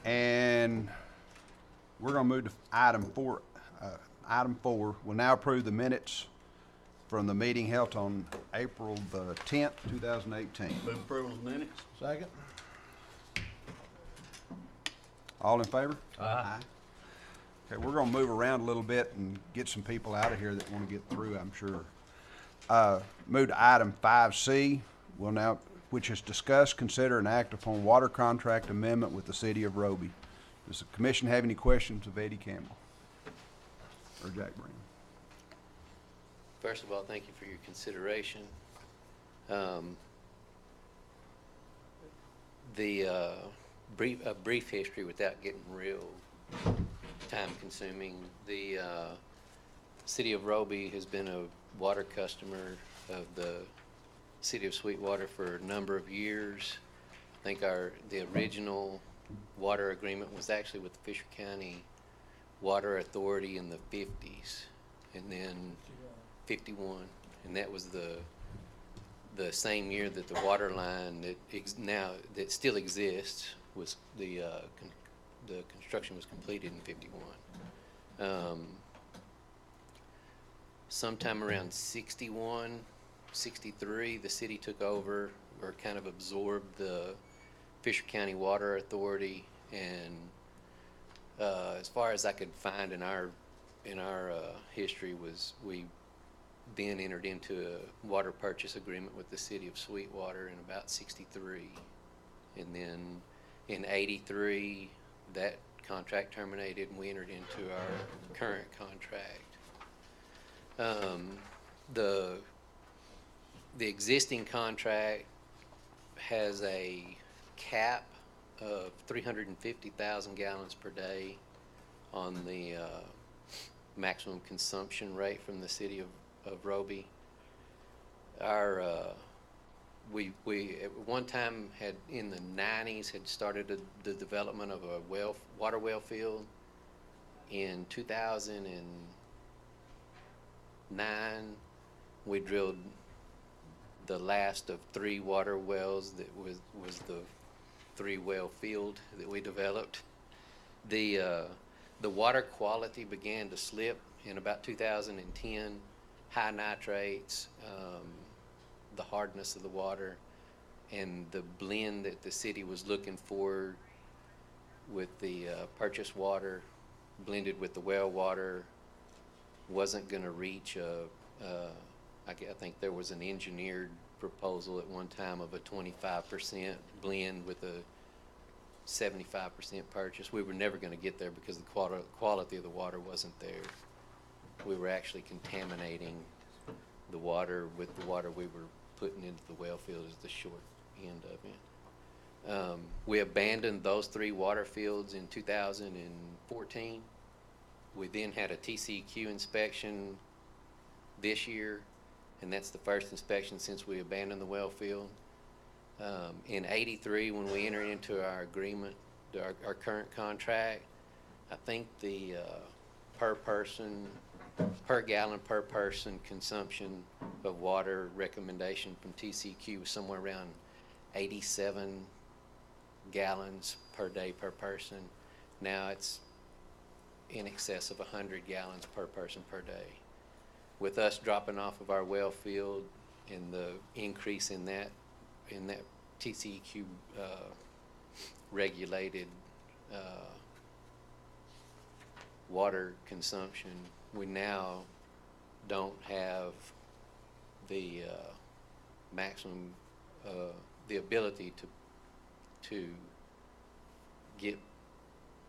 And we're going to move to item four. Item four, we'll now approve the minutes from the meeting held on April the 10th, 2018. Move approval of minutes. Second. All in favor? Aye. Okay, we're going to move around a little bit and get some people out of here that want to get through, I'm sure. Move to item 5C, which is discuss, consider, and act upon water contract amendment with the city of Roby. Does the commission have any questions of Eddie Campbell or Jack Brown? First of all, thank you for your consideration. A brief history without getting real time-consuming. The city of Roby has been a water customer of the city of Sweetwater for a number of years. I think the original water agreement was actually with the Fisher County Water Authority in the 50s, and then 51, and that was the same year that the water line that still exists was the construction was completed in 51. Sometime around 61, 63, the city took over or kind of absorbed the Fisher County Water Authority, and as far as I could find in our history was we then entered into a water purchase agreement with the city of Sweetwater in about 63, and then in 83 that contract terminated and we entered into our current contract. The existing contract has a cap of 350,000 gallons per day on the maximum consumption rate from the city of Roby. We at one time had in the 90s had started the development of a water well field. In 2009, we drilled the last of 3 water wells that was the 3-well field that we developed. The water quality began to slip in about 2010. High nitrates, the hardness of the water, and the blend that the city was looking for with the purchased water blended with the well water wasn't going to reach I think there was an engineered proposal at one time of a 25% blend with a 75% purchase. We were never going to get there because the quality of the water wasn't there. We were actually contaminating the water with the water we were putting into the well field is the short end of it. We abandoned those 3 water fields in 2014. We then had a TCEQ inspection this year, and that's the first inspection since we abandoned the well field. In 83, when we entered into our agreement, our current contract, I think the per gallon per person consumption of water recommendation from TCEQ was somewhere around 87 gallons per day per person. Now it's in excess of 100 gallons per person per day. With us dropping off of our well field and the increase in that TCEQ regulated water consumption, we now don't have the maximum the ability to get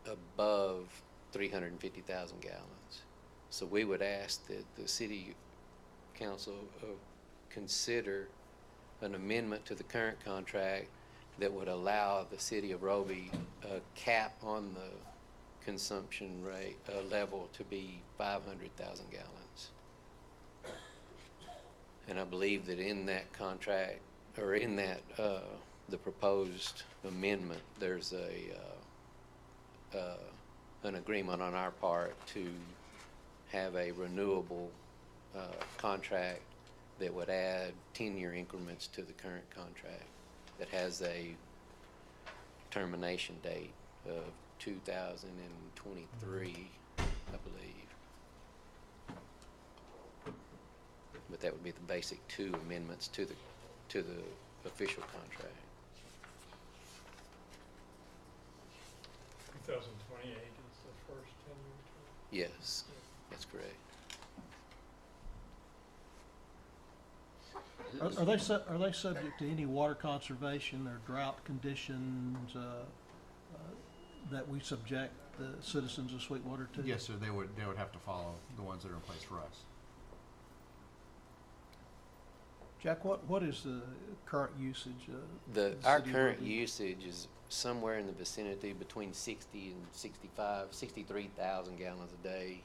above 350,000 gallons. So we would ask that the city council consider an amendment to the current contract that would allow the city of Roby a cap on the consumption rate level to be 500,000 gallons. And I believe that in that contract, or in that the proposed amendment, there's an agreement on our part to have a renewable contract that would add 10-year increments to the current contract that has a termination date of 2023, I believe. But that would be the basic 2 amendments to the official contract. 2028 is the first 10-year term. Yes, that's correct. Are they subject to any water conservation or drought conditions that we subject the citizens of Sweetwater to? Yes, sir, they would have to follow the ones that are in place for us. Jack, what is the current usage of Our city current water? usage is somewhere in the vicinity between 60 and 63,000 gallons a day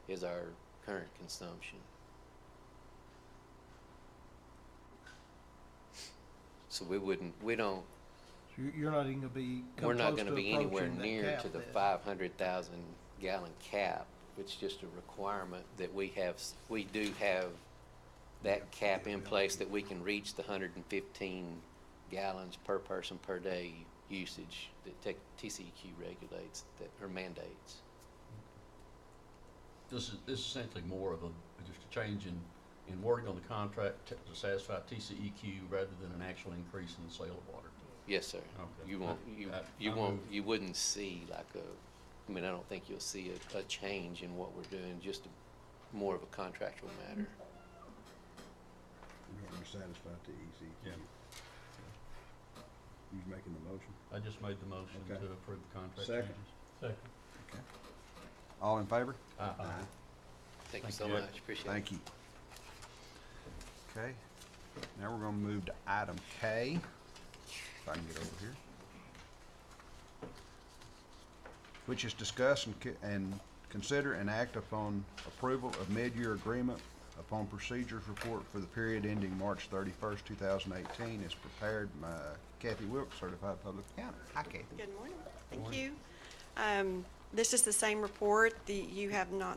is our current consumption. So we don't, So you're not even gonna be come we're not close gonna to be anywhere approaching that near cap to the then. 500,000 gallon cap. It's just a requirement that we do have that cap in place that we can reach the 115 gallons per person per day usage that TCEQ regulates, that or mandates. This is essentially more of just a change in wording on the contract to satisfy TCEQ rather than an actual increase in the sale of water. Yes, sir. Okay. You wouldn't see like I mean, I don't think you'll see a change in what we're doing, just more of a contractual matter. We're going to satisfy TEC. Yeah. Who's making the motion? I just made the motion Okay. to approve the contract Second. changes. Second. Okay. All in favor? Aye. Thank you Thank so you. much. Appreciate it. Thank you. Okay, now we're gonna move to item K, if I can get over here. Which is discuss and consider and act upon approval of mid-year agreement upon procedures report for the period ending March 31st, 2018, as prepared by Kathy Wilkes, Certified Public Accountant. Hi, Kathy. Good morning. Thank you. This is the same report. The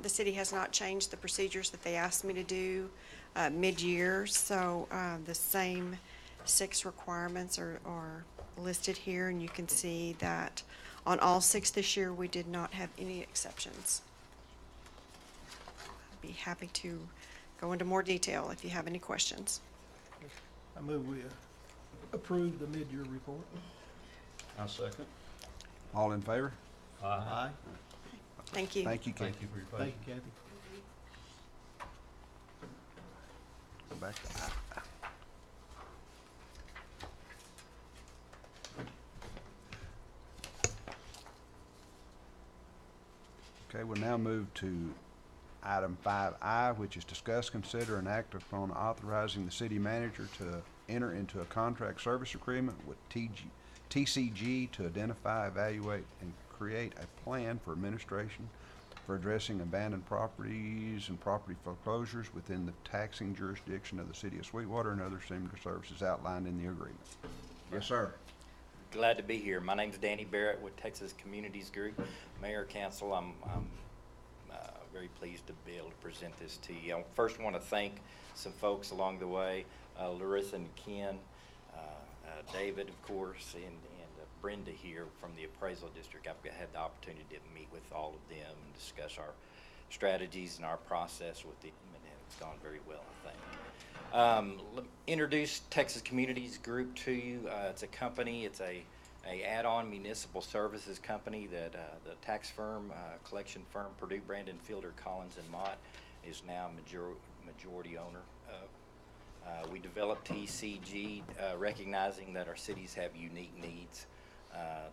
city has not changed the procedures that they asked me to do mid-year, so the same 6 requirements are listed here, and you can see that on all 6 this year, we did not have any exceptions. I'd be happy to go into more detail if you have any questions. I move we approve the mid-year report. I second. All in favor? Aye. Thank you. Thank you, Kathy. Thank you for your Thank patience. you, Kathy. Go back to I. Okay, we'll now move to item 5I, which is discuss, consider, and act upon authorizing the city manager to enter into a contract service agreement with TCG to identify, evaluate, and create a plan for administration for addressing abandoned properties and property foreclosures within the taxing jurisdiction of the city of Sweetwater and other similar services outlined in the agreement. Yes, sir. Glad to be here. My name's Danny Barrett with Texas Communities Group. Mayor, Council, I'm very pleased to be able to present this to you. I first want to thank some folks along the way, Larissa and Ken, David, of course, and Brenda here from the appraisal district. I've had the opportunity to meet with all of them and discuss our strategies and our process with them, and it's gone very well, I think. Let me introduce Texas Communities Group to you. It's a company, it's a add-on municipal services company that the tax firm, collection firm, Purdue, Brandon, Fielder, Collins, and Mott is now majority owner of. We developed TCG recognizing that our cities have unique needs.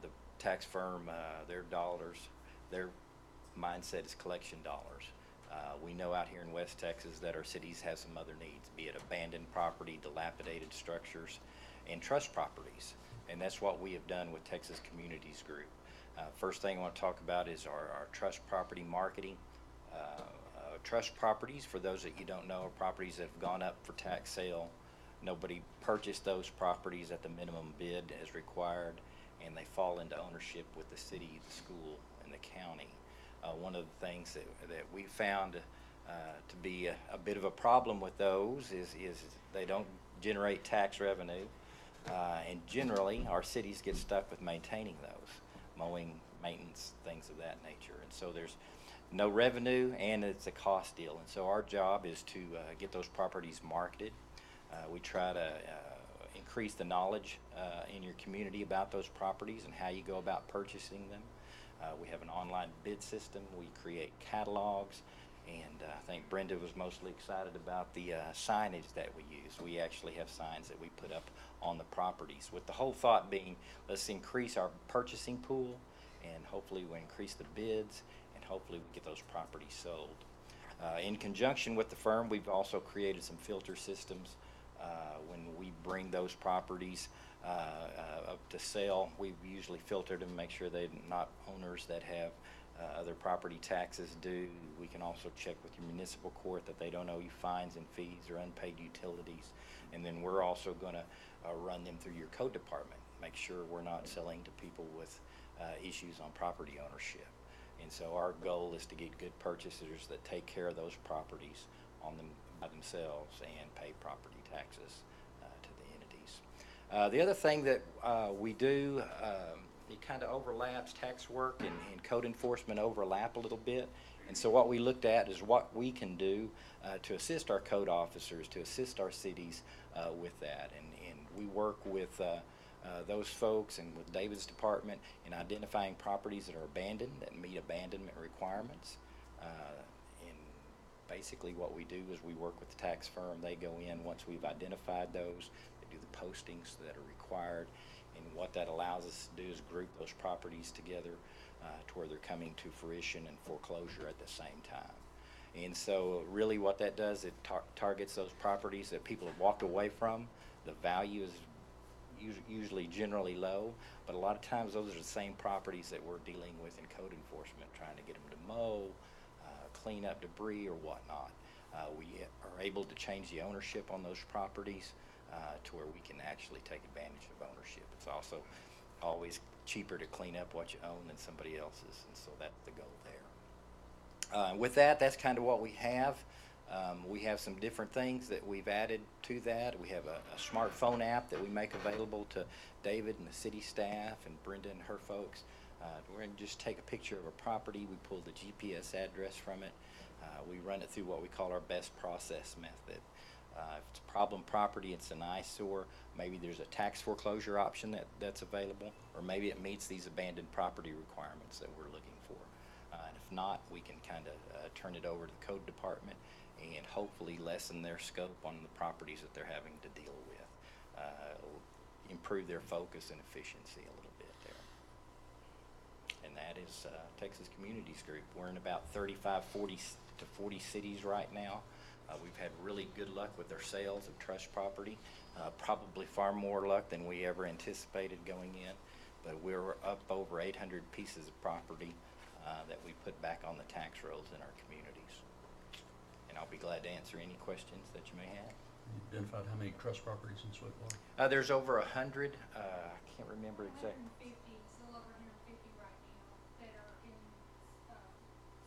The tax firm, their dollars, their mindset is collection dollars. We know out here in West Texas that our cities have some other needs, be it abandoned property, dilapidated structures, and trust properties. And that's what we have done with Texas Communities Group. First thing I want to talk about is our trust property marketing. Trust properties, for those that you don't know, are properties that have gone up for tax sale. Nobody purchased those properties at the minimum bid as required, and they fall into ownership with the city, the school, and the county. One of the things that we found to be a bit of a problem with those is they don't generate tax revenue, and generally our cities get stuck with maintaining those. mowing, maintenance, things of that nature. And so there's no revenue, and it's a cost deal. And so our job is to get those properties marketed. We try to increase the knowledge in your community about those properties and how you go about purchasing them. We have an online bid system. We create catalogs. And I think Brenda was mostly excited about the signage that we use. We actually have signs that we put up on the properties, with the whole thought being, let's increase our purchasing pool, and hopefully we increase the bids, and hopefully we get those properties sold. In conjunction with the firm, we've also created some filter systems. When we bring those properties up to sale, we've usually filtered them, make sure they're not owners that have other property taxes due. We can also check with your municipal court that they don't owe you fines and fees or unpaid utilities. And then we're also going to run them through your code department, make sure we're not selling to people with issues on property ownership. And so our goal is to get good purchasers that take care of those properties on them by themselves and pay property taxes to the entities. The other thing that we do, it kind of overlaps, tax work and code enforcement overlap a little bit. And so what we looked at is what we can do to assist our code officers, to assist our cities with that. And we work with those folks and with David's department in identifying properties that are abandoned, that meet abandonment requirements. And basically what we do is we work with the tax firm. They go in once we've identified those. They do the postings that are required. And what that allows us to do is group those properties together to where they're coming to fruition and foreclosure at the same time. And so really what that does, it targets those properties that people have walked away from. The value is usually generally low, but a lot of times those are the same properties that we're dealing with in code enforcement, trying to get them to mow, clean up debris or whatnot. We are able to change the ownership on those properties to where we can actually take advantage of ownership. It's also always cheaper to clean up what you own than somebody else's, and so that's the goal there. With that, that's kind of what we have. We have some different things that we've added to that. We have a smartphone app that we make available to David and the city staff and Brenda and her folks. We're going to just take a picture of a property. We pull the GPS address from it. We run it through what we call our best process method. If it's a problem property, it's an eyesore, maybe there's a tax foreclosure option that's available, or maybe it meets these abandoned property requirements that we're looking for. And if not, we can kind of turn it over to the code department and hopefully lessen their scope on the properties that they're having to deal with. Improve their focus and efficiency a little bit there. And that is Texas Communities Group. We're in about 35, 40 to 40 cities right now. We've had really good luck with our sales of trust property, probably far more luck than we ever anticipated going in, but we're up over 800 pieces of property that we put back on the tax rolls in our communities. And I'll be glad to answer any questions that you may have. You identified how many trust properties in Sweetwater? There's over 100, I can't remember exactly. 150, still over 150 right now that are in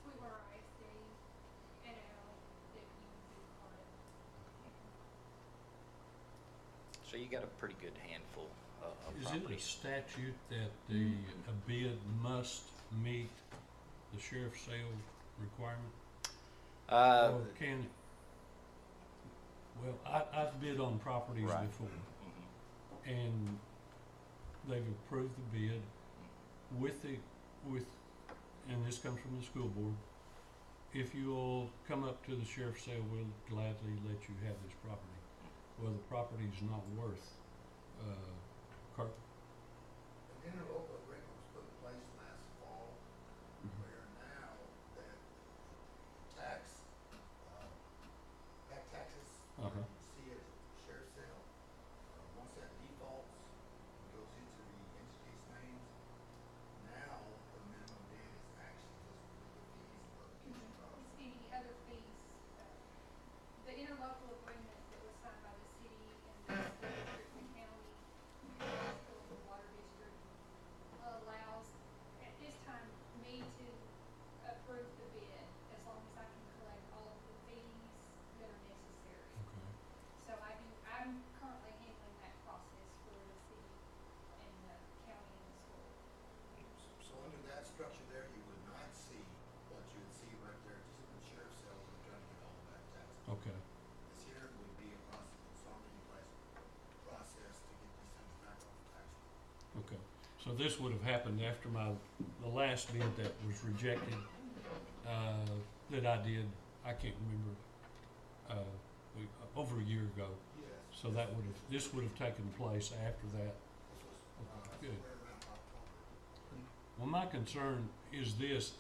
Sweetwater ISD, et al. That you would be part of. So you got a pretty good handful of Is it a properties. statute that a bid must meet the sheriff's sale requirement? Or can, well, I've bid on properties Right. before, Mhm. and they've approved the bid with, and this comes from the school board. If you'll come up to the sheriff's sale, we'll gladly let you have this property. Well, the property's not worth, An interlocal agreement was put in place last fall, where now that taxes, Uh-huh. see it as sheriff's sale, once that defaults, goes into the entity's names, now the minimum bid is actually just the fees of the kitchen It's any other fees. The interlocal agreement that was signed by the city and the school district and county, the water district, this would have happened after the last bid that was rejected, that I did, I can't remember, over a year ago. So this would have taken place after that. Good. Well, my concern is this,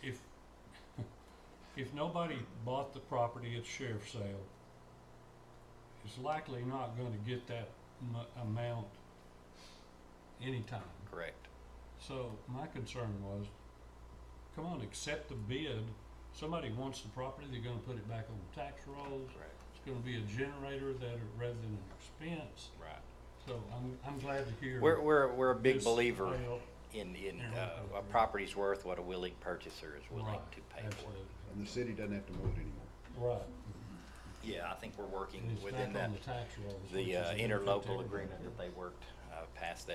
if nobody bought the property at sheriff's sale, it's likely not gonna get that amount anytime. Correct. So my concern was, come on, accept the bid. Somebody wants the property, they're gonna put it back on the tax rolls. Correct. It's gonna be a generator rather than an expense. Right. So I'm glad to hear. We're a big this believer failed. in Yeah. a property's worth what a willing purchaser is willing Right, to pay for it. absolutely. And the city doesn't have to mow it anymore. Right. Yeah, I think we're working And it's within back that, on the tax rolls. which the is a benefit to interlocal everybody. agreement that they worked, passes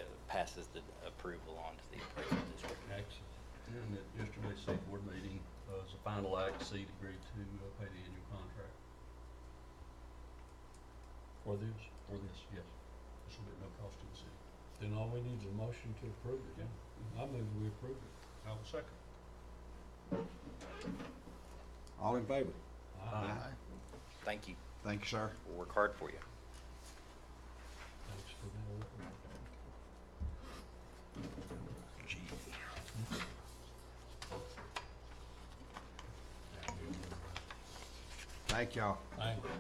the approval on to the appraisal district. Excellent. And at yesterday's state board meeting, as a final act, SEED agreed to pay the annual contract For this, for this, yes. This will be at no cost to the city. then all we need is a motion to approve it. I move we approve it. I will second. All in favor? Aye. Thank you. Thank you, sir. We'll work hard for you. Thanks for that. Thank y'all. Thank you.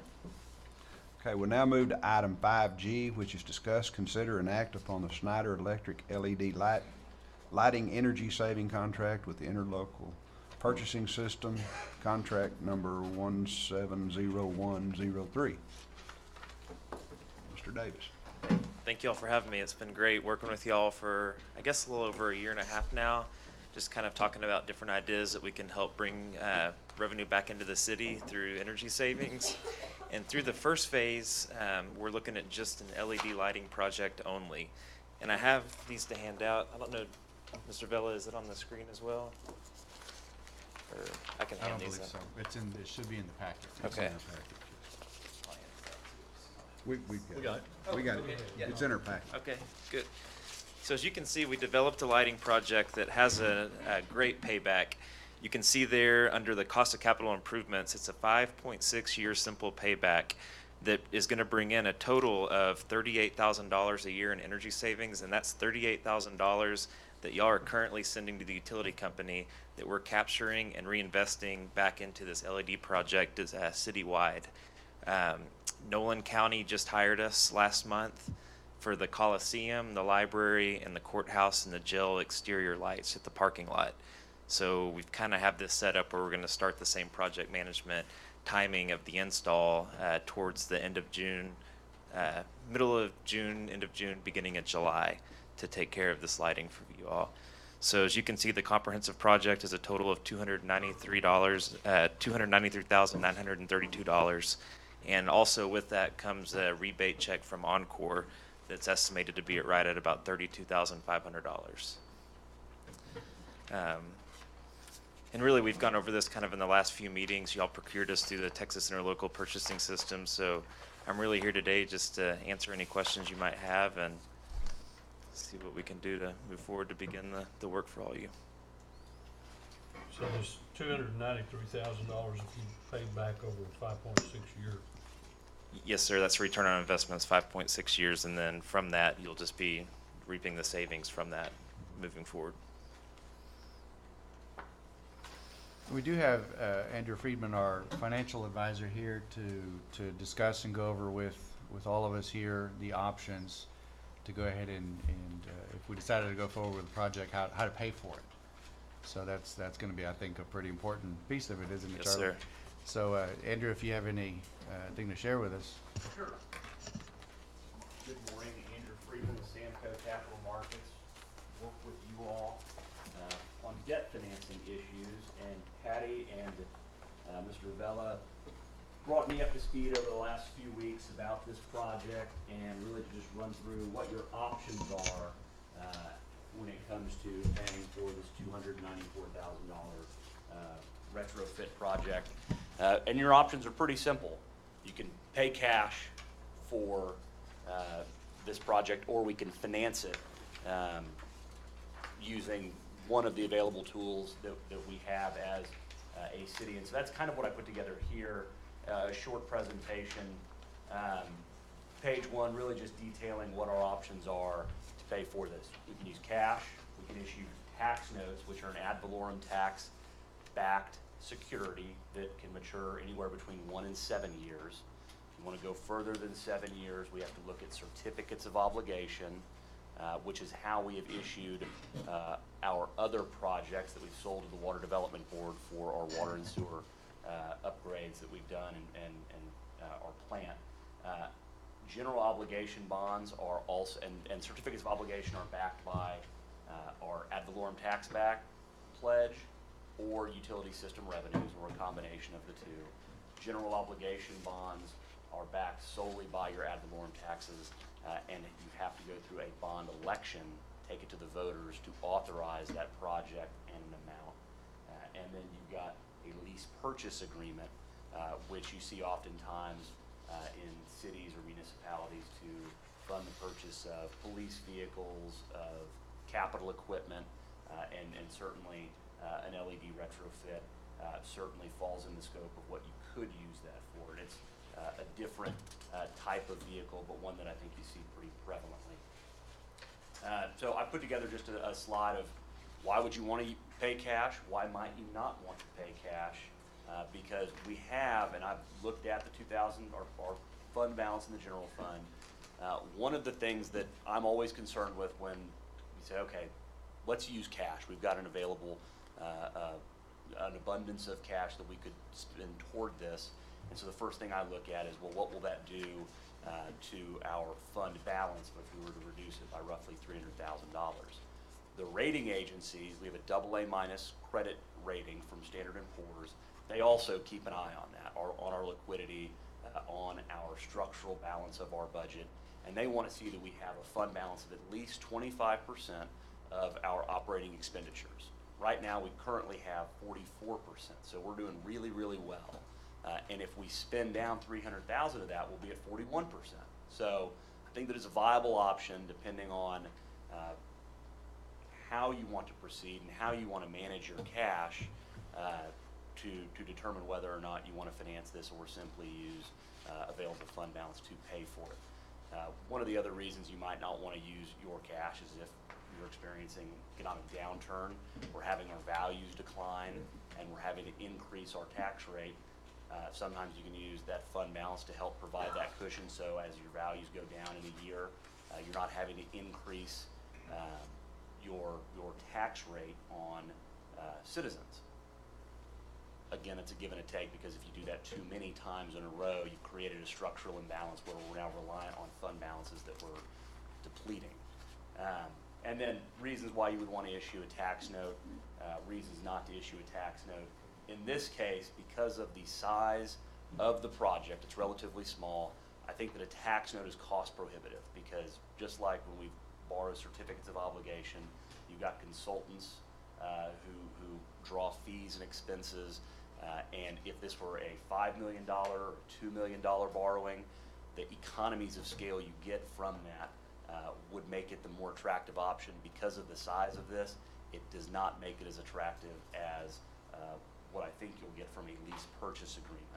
Okay, we'll now move to item 5G, which is discuss, consider, and act upon the Schneider Electric LED lighting energy saving contract with the interlocal purchasing system, contract number 170103. Mr. Davis. Thank you all for having me. It's been great working with y'all for, I guess, a little over a year and a half now. Just kind of talking about different ideas that we can help bring revenue back into the city through energy savings. And through the first phase, we're looking at just an LED lighting project only. And I have these to hand out. I don't know, Mr. Vela, is it on the screen as well? Or I can I hand don't these believe up. so. It should be in the packet. It's Okay. in the packet. We got it. We got it. It's in our packet. Okay, good. So as you can see, we developed a lighting project that has a great payback. You can see there under the cost of capital improvements, it's a 5.6-year simple payback that is going to bring in a total of $38,000 a year in energy savings, and that's $38,000 that y'all are currently sending to the utility company that we're capturing and reinvesting back into this LED project as citywide. Nolan County just hired us last month for the Coliseum, the library, and the courthouse and the jail exterior lights at the parking lot. So we've kind of have this set up where we're going to start the same project management timing of the install towards the end of June, middle of June, end of June, beginning of July to take care of this lighting for you all. So as you can see, the comprehensive project is a total of $293,932. And also with that comes a rebate check from Encore that's estimated to be right at about $32,500. And really, we've gone over this kind of in the last few meetings. Y'all procured us through the Texas Interlocal Purchasing System. So I'm really here today just to answer any questions you might have and see what we can do to move forward to begin the work for all you. So this $293,000 if you paid back over a 5.6 year. Yes, sir. That's return on investment is 5.6 years, and then from that, you'll just be reaping the savings from that moving forward. We do have Andrew Friedman, our financial advisor, here to discuss and go over with all of us here the options to go ahead and if we decided to go forward with the project, how to pay for it. So that's going to be, I think, a pretty important piece of it, isn't it, Yes, Charlie? sir. So, Andrew, if you have any thing to share with us. Sure. Good morning, Andrew Friedman with Samco Capital Markets. Work with you all on debt financing issues, and Patty and Mr. Vela brought me up to speed over the last few weeks about this project and really to just run through what your options are when it comes to paying for this $294,000 retrofit project. And your options are pretty simple. You can pay cash for this project, or we can finance it. using one of the available tools that we have as a city. And so that's kind of what I put together here, a short presentation. Page one, really just detailing what our options are to pay for this. We can use cash, we can issue tax notes, which are an ad valorem tax-backed security that can mature anywhere between 1 and 7 years. If you want to go further than 7 years, we have to look at certificates of obligation, which is how we have issued our other projects that we've sold to the Water Development Board for our water and sewer upgrades that we've done and our plant. General obligation bonds are also, and certificates of obligation are backed by our ad valorem tax back pledge or utility system revenues, or a combination of the two. General obligation bonds are backed solely by your ad valorem taxes, and you have to go through a bond election, take it to the voters to authorize that project and an amount. And then you've got a lease purchase agreement, which you see oftentimes in cities or municipalities to fund the purchase of police vehicles, of capital equipment, and certainly an LED retrofit certainly falls in the scope of what you could use that for. And it's a different type of vehicle, but one that I think you see pretty prevalently. So I put together just a slide of why would you want to pay cash? Why might you not want to pay cash? Because we have, and I've looked at the 2000, our fund balance in the general fund. One of the things that I'm always concerned with when we say, okay, let's use cash. We've got an available, an abundance of cash that we could spend toward this. And so the first thing I look at is, well, what will that do to our fund balance if we were to reduce it by roughly $300,000? The rating agencies, we have a AA- credit rating from Standard & Poor's. They also keep an eye on that, on our liquidity, on our structural balance of our budget, and they want to see that we have a fund balance of at least 25% of our operating expenditures. Right now, we currently have 44%, so we're doing really, really well. And if we spend down $300,000 of that, we'll be at 41%. So I think that is a viable option depending on how you want to proceed and how you want to manage your cash to determine whether or not you want to finance this or simply use available fund balance to pay for it. One of the other reasons you might not want to use your cash is if you're experiencing economic downturn, we're having our values decline, and we're having to increase our tax rate. Sometimes you can use that fund balance to help provide that cushion, so as your values go down in a year, you're not having to increase your tax rate on citizens. Again, it's a give and a take, because if you do that too many times in a row, you've created a structural imbalance where we're now reliant on fund balances that we're depleting. And then reasons why you would want to issue a tax note, reasons not to issue a tax note. In this case, because of the size of the project, it's relatively small, I think that a tax note is cost prohibitive, because just like when we borrow certificates of obligation, you've got consultants who draw fees and expenses, and if this were a $5 million or $2 million borrowing, the economies of scale you get from that would make it the more attractive option. Because of the size of this, it does not make it as attractive as what I think you'll get from a lease purchase agreement.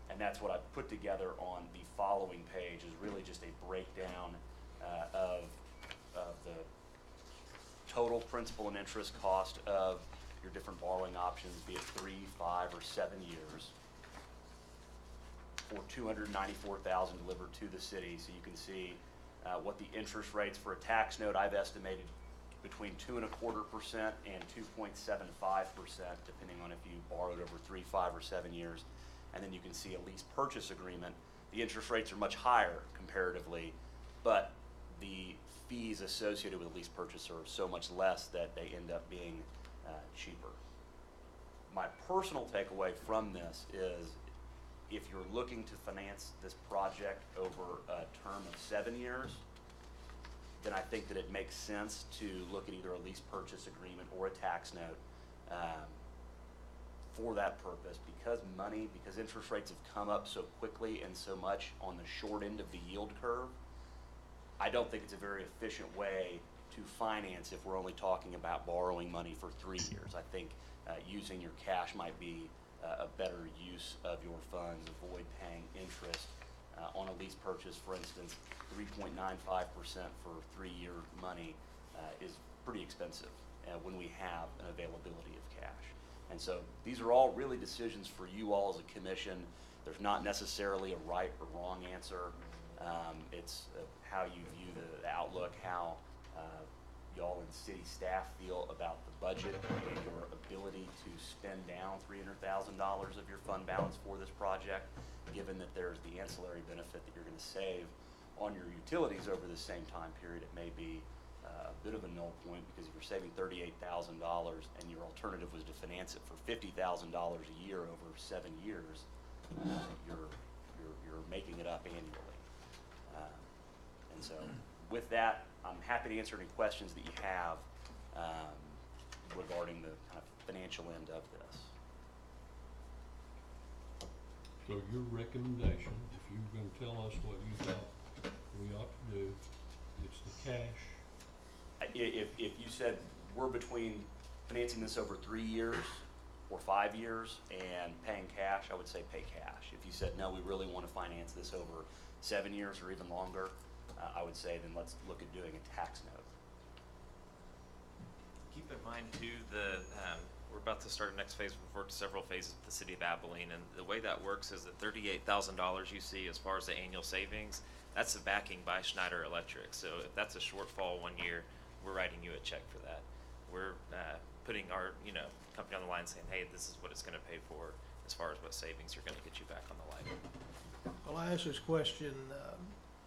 And that's what I've put together on the following page, is really just a breakdown of the total principal and interest cost of your different borrowing options, be it 3, 5, or 7 years, for $294,000 delivered to the city. So you can see what the interest rates for a tax note I've estimated between 2.25% and 2.75%, depending on if you borrowed over 3, 5, or 7 years. And then you can see a lease purchase agreement. The interest rates are much higher comparatively, but the fees associated with a lease purchase are so much less that they end up being cheaper. My personal takeaway from this is, if you're looking to finance this project over a term of 7 years, then I think that it makes sense to look at either a lease purchase agreement or a tax note for that purpose, because interest rates have come up so quickly and so much on the short end of the yield curve. I don't think it's a very efficient way to finance if we're only talking about borrowing money for 3 years. I think using your cash might be a better use of your funds, avoid paying interest on a lease purchase. For instance, 3.95% for 3-year money is pretty expensive when we have an availability of cash. And so these are all really decisions for you all as a commission. There's not necessarily a right or wrong answer. It's how you view the outlook, how y'all and city staff feel about the budget and your ability to spend down $300,000 of your fund balance for this project, given that there's the ancillary benefit that you're going to save on your utilities over the same time period. It may be a bit of a null point, because if you're saving $38,000 and your alternative was to finance it for $50,000 a year over 7 years, you're making it up annually. And so with that, I'm happy to answer any questions that you have regarding the kind of financial end of this. So your recommendation, if you're gonna tell us what you thought we ought to do, it's the cash. If you said we're between financing this over 3 years or 5 years and paying cash, I would say pay cash. If you said, no, we really want to finance this over 7 years or even longer, I would say then let's look at doing a tax note. Keep in mind too, we're about to start next phase. We've worked several phases with the city of Abilene, and the way that works is that $38,000 you see as far as the annual savings, that's the backing by Schneider Electric. So if that's a shortfall 1 year, we're writing you a check for that. We're putting our company on the line saying, hey, this is what it's going to pay for as far as what savings are going to get you back on the line. Well, I asked this question,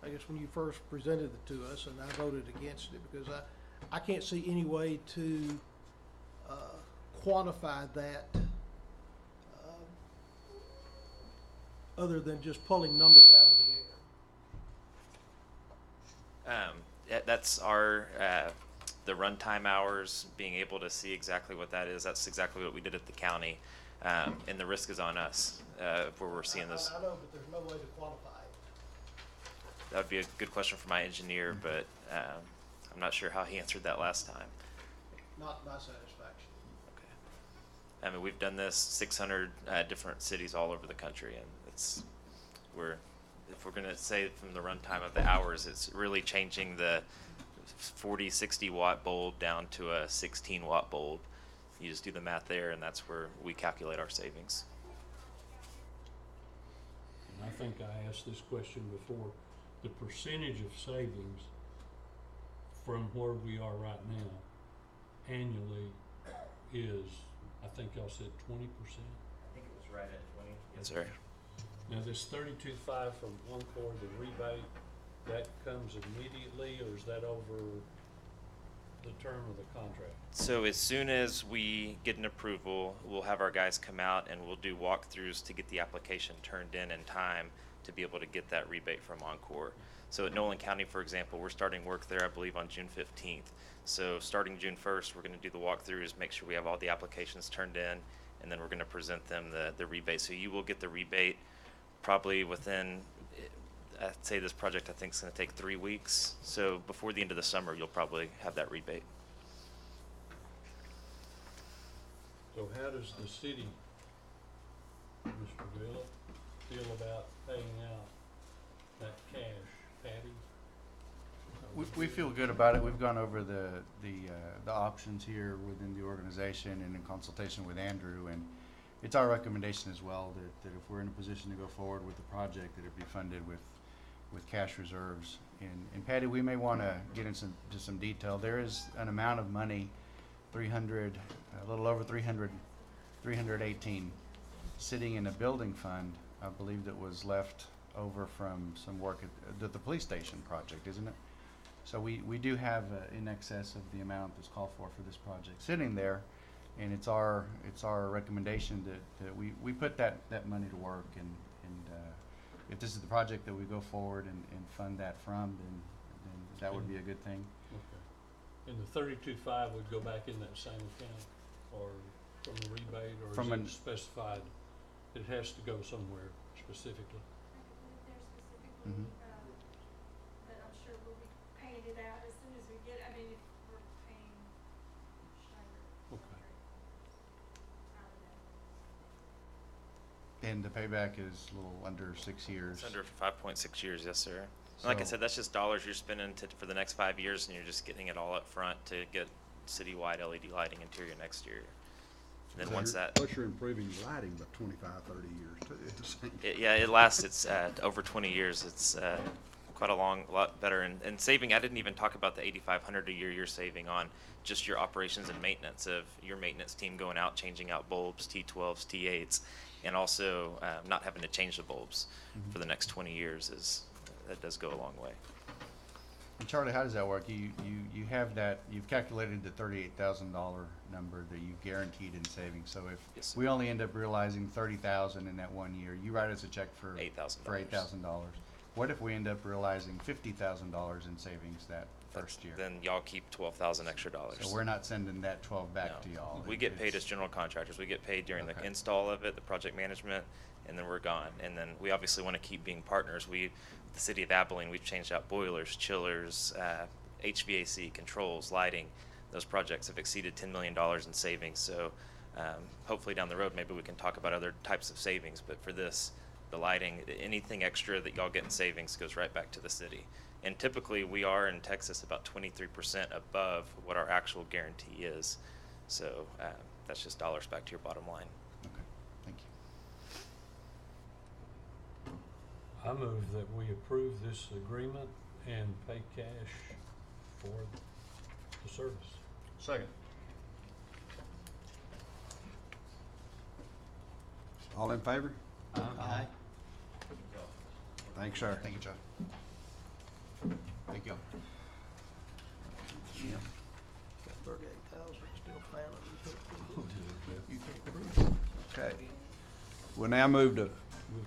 I guess when you first presented it to us, and I voted against it because I can't see any way to quantify that other than just pulling numbers out of the air. That's our the runtime hours, being able to see exactly what that is. That's exactly what we did at the county, and the risk is on us where we're seeing this. I know, but there's no way to quantify it. That would be a good question for my engineer, but I'm not sure how he answered that last time. Not my satisfaction. Okay. I mean, we've done this 600 different cities all over the country, and if we're going to say from the runtime of the hours, it's really changing the 40, 60 watt bulb down to a 16 watt bulb. You just do the math there, and that's where we calculate our savings. And I think I asked this question before. The percentage of savings from where we are right now annually is, I think y'all said 20%. I think it was right at 20. Yes, sir. Now this 32.5 from Encore, the rebate, that comes immediately, or is that over the term of the contract? So as soon as we get an approval, we'll have our guys come out and we'll do walkthroughs to get the application turned in time to be able to get that rebate from Encore. So at Nolan County, for example, we're starting work there, I believe, on June 15th. So starting June 1st, we're going to do the walkthroughs, make sure we have all the applications turned in, and then we're going to present them the rebate. So you will get the rebate probably within, I'd say this project I think is going to take 3 weeks. So before the end of the summer, you'll probably have that rebate. So how does the city, Mr. Villa, feel about paying out that cash? Patty? We feel good about it. We've gone over the options here within the organization and in consultation with Andrew, and it's our recommendation as well that if we're in a position to go forward with the project, that it be funded with cash reserves. And Patty, we may want to get into some detail. There is an amount of money, a little over 318, sitting in a building fund, I believe, that was left over from some work at the police station project, isn't it? So we do have in excess of the amount that's called for this project sitting there, and it's our recommendation that we put that money to work, and if this is the project that we go forward and fund that from, then that would be a good thing. Okay. And the 32.5 would go back in that same account, or from the rebate, or is it specified it has to go somewhere specifically? Specifically, but I'm sure we'll be paying it out as soon as we get, I mean, And the payback is a little under 6 years. It's under 5.6 years, yes, sir. And like I So- said, that's just dollars you're spending for the next 5 years, and you're just getting it all up front to get citywide LED lighting interior next year. And then once that, Plus you're improving your lighting by 25, 30 years too at the same time. yeah, it lasts. It's over 20 years. It's quite a lot better. And saving, I didn't even talk about the 8,500 a year you're saving on just your operations and maintenance of your maintenance team going out, changing out bulbs, T12s, T8s, and also not having to change the bulbs for the next 20 years. That does go a long way. And Charlie, how does that work? You have that, you've calculated the $38,000 number that you guaranteed in savings. So if Yes, sir. we only end up realizing 30,000 in that 1 year, you write us a check for $8,000. $8,000. What if we end up realizing $50,000 in savings that first year? Then y'all keep $12,000 extra dollars. So we're not sending that 12 back No. to y'all. We get paid It's- as general contractors. We get paid during the Okay. install of it, the project management, and then we're gone. And then we obviously want to keep being partners. The city of Abilene, we've changed out boilers, chillers, HVAC, controls, lighting. Those projects have exceeded $10 million in savings. So hopefully down the road, maybe we can talk about other types of savings. But for this, the lighting, anything extra that y'all get in savings goes right back to the city. And typically we are in Texas about 23% above what our actual guarantee is. So that's just dollars back to your bottom line. Okay, thank you. I move that we approve this agreement and pay cash for the service. Second. All in favor? Aye. Thanks, sir. Thank you, Charlie. Thank you. Jim. Got 38,000 still planning. You can't prove it. Okay. We'll now move to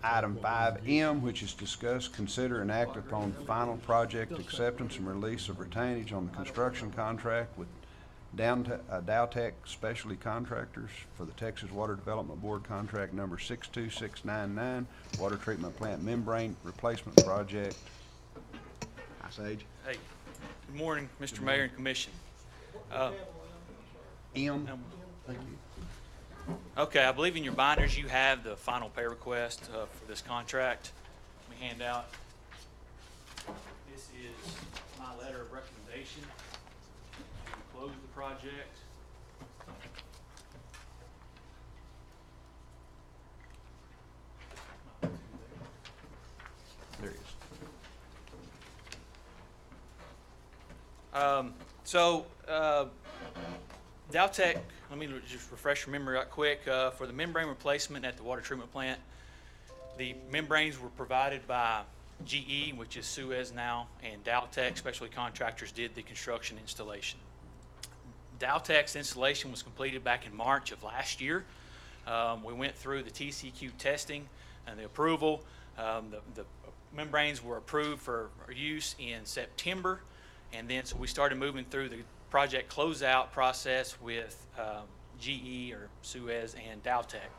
item 5M, which is discuss, consider, and act upon final project acceptance and release of retainage on the construction contract with Dowtech Specialty Contractors for the Texas Water Development Board contract number 62699, water treatment plant membrane replacement project. Hi, Sage. Hey, good morning, Mr. Mayor and Commission. M. Thank you. Okay, I believe in your binders you have the final pay request for this contract. Let me hand out. This is my letter of recommendation to close the project. There he is. Dowtech, let me just refresh your memory right quick. For the membrane replacement at the water treatment plant, the membranes were provided by GE, which is Suez now, and Dowtech Specialty Contractors did the construction installation. Dowtech's installation was completed back in March of last year. We went through the TCQ testing and the approval. The membranes were approved for use in September, and then so we started moving through the project closeout process with GE or Suez and Dowtech.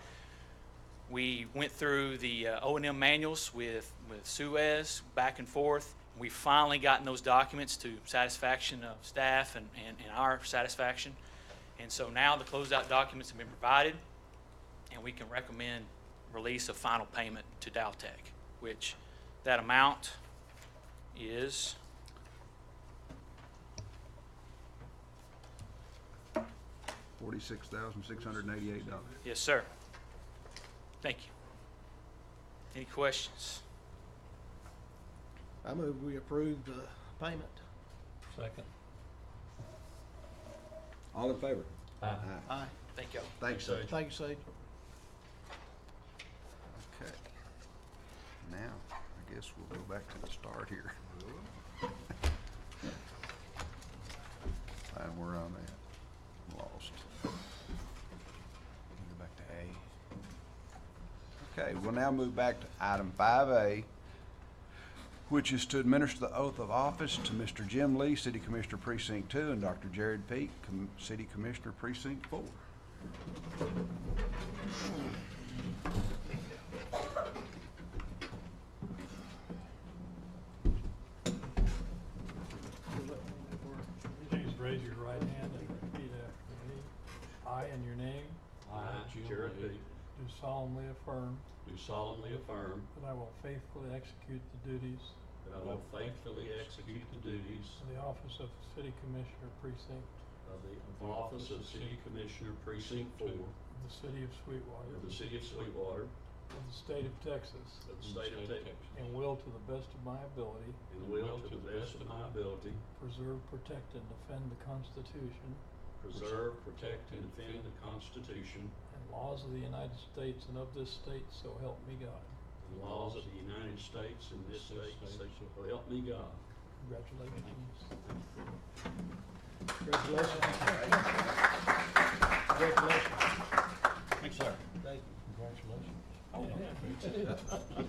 We went through the O&M manuals with Suez back and forth. We finally gotten those documents to satisfaction of staff and our satisfaction. And so now the closeout documents have been provided, and we can recommend release of final payment to Dowtech, which that amount is $46,688. yes, sir. Thank you. Any questions? I move we approve the payment. Second. All in favor? Aye. Aye. Thank y'all. Thanks, Sage. Thank you, Sage. Okay. Now, I guess we'll go back to the start here. And where I'm at. Lost. Go back to A. Okay, we'll now move back to item 5A, which is to administer the oath of office to Mr. Jim Lee, City Commissioner Precinct 2, and Dr. Jared Peak, City Commissioner Precinct 4. Please raise your right hand and repeat after me. I, in your name. I, Jim Jared Lee, Peak, do solemnly affirm do solemnly affirm that I will faithfully execute the duties that I will faithfully execute the duties of the office of City Commissioner Precinct of the office of City Commissioner Precinct 4 of the City of Sweetwater of the City of Sweetwater of the State of Texas, of the State of Texas, and will to the best of my ability and will to the best of my ability preserve, protect, and defend the Constitution preserve, protect, and defend the Constitution and laws of the United States and of this state, so help me God. and laws of the United States and this state, so help me God. Congratulations. Congratulations. Congratulations. Thanks, sir. Thank you. Congratulations. Oh, yeah, me too. You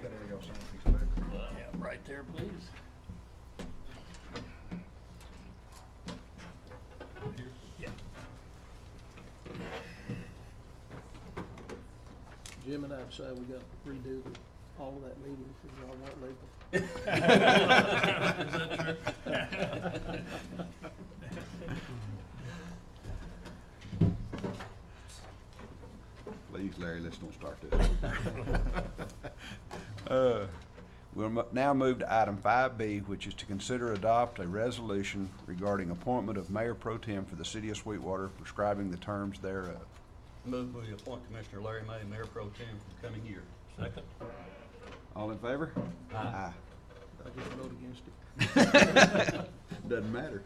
gotta go sign a piece of paper. Yeah, right there, please. Yeah. Jim and I decided we got to redo all of that meeting because y'all weren't legal. Please, Larry, let's don't start this. We'll now move to item 5B, which is to consider adopt a resolution regarding appointment of Mayor Pro Tem for the City of Sweetwater, prescribing the terms thereof. Move we appoint Commissioner Larry May Mayor Pro Tem for the coming year. Second. All in favor? Aye. I just vote against it. Doesn't matter.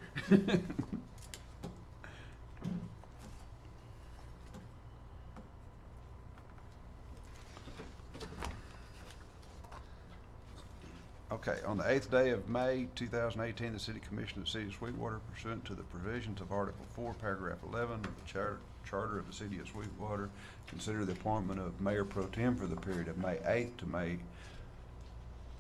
Okay, on the 8th day of May, 2018, the City Commission of the City of Sweetwater, pursuant to the provisions of Article 4, Paragraph 11 of the Charter of the City of Sweetwater, consider the appointment of Mayor Pro Tem for the period of May 8th to May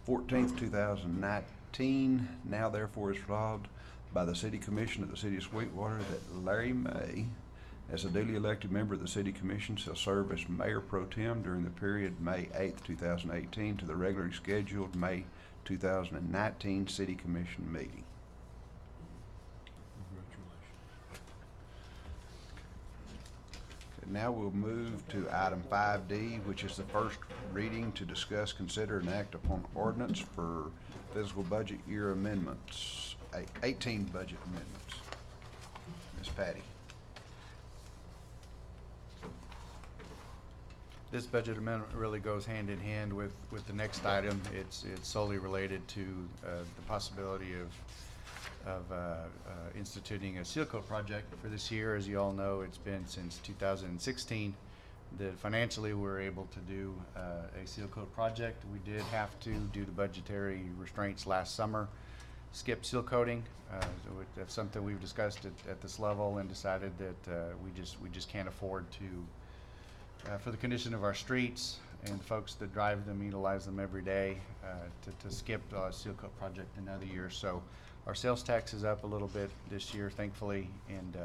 14th, 2019. Now therefore is resolved by the City Commission of the City of Sweetwater that Larry May, as a duly elected member of the City Commission, shall serve as Mayor Pro Tem during the period May 8th, 2018 to the regularly scheduled May 2019 City Commission meeting. Okay, now we'll move to item 5D, which is the first reading to discuss, consider, and act upon ordinance for fiscal budget year amendments, 18 budget amendments. Ms. Patty. This budget amendment really goes hand in hand with the next item. It's solely related to the possibility of instituting a seal coat project for this year. As you all know, it's been since 2016 that financially we're able to do a seal coat project. We did have to, due to budgetary restraints last summer, skip seal coating. So that's something we've discussed at this level and decided that we just can't afford to, for the condition of our streets and folks that drive them, utilize them every day, to skip a seal coat project another year. So our sales tax is up a little bit this year, thankfully, and